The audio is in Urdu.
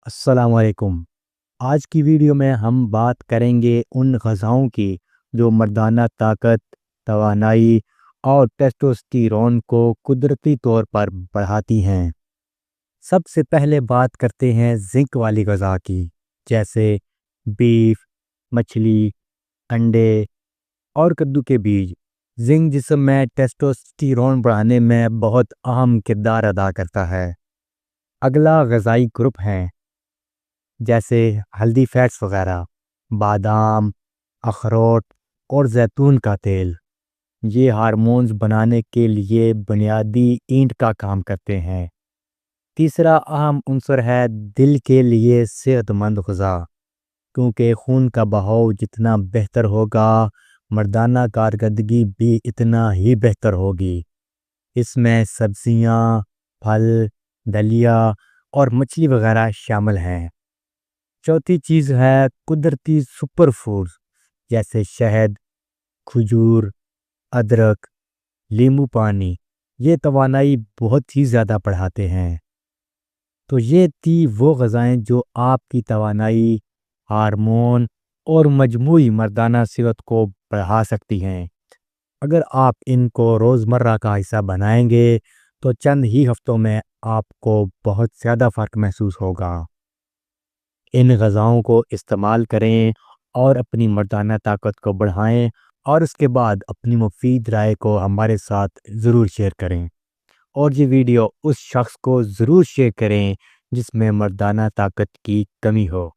السلام علیکم۔ آج کی ویڈیو میں ہم بات کریں گے ان غذاؤں کی جو مردانہ طاقت، توانائی اور ٹیسٹوسٹیرون کو قدرتی طور پر بڑھاتی ہیں۔ سب سے پہلے بات کرتے ہیں زنک والی غذا کی، جیسے بیف، مچھلی، انڈے اور کدو کے بیج۔ زنک جسم میں ٹیسٹوسٹیرون بڑھانے میں بہت اہم کردار ادا کرتا ہے۔ اگلا غذائی گروپ ہیں جیسے ہلدی فیٹس وغیرہ، بادام، اخروٹ اور زیتون کا تیل۔ یہ ہارمونز بنانے کے لیے بنیادی اینٹ کا کام کرتے ہیں۔ تیسرا اہم عنصر ہے دل کے لیے صحت مند غذا، کیونکہ خون کا بہاؤ جتنا بہتر ہوگا، مردانہ کارکردگی بھی اتنا ہی بہتر ہوگی۔ اس میں سبزیاں، پھل، دلیا اور مچھلی وغیرہ شامل ہیں۔ چوتھی چیز ہے قدرتی سپر فوڈز جیسے شہد، کھجور، ادرک، لیمو پانی۔ یہ توانائی بہت ہی زیادہ بڑھاتے ہیں۔ تو یہ تھی وہ غذائیں جو آپ کی توانائی، ہارمون اور مجموعی مردانہ صحت کو بڑھا سکتی ہیں۔ اگر آپ ان کو روزمرہ کا حصہ بنائیں گے تو چند ہی ہفتوں میں آپ کو بہت زیادہ فرق محسوس ہوگا۔ ان غذاؤں کو استعمال کریں اور اپنی مردانہ طاقت کو بڑھائیں، اور اس کے بعد اپنی مفید رائے کو ہمارے ساتھ ضرور شیئر کریں، اور یہ ویڈیو اس شخص کو ضرور شیئر کریں جس میں مردانہ طاقت کی کمی ہو۔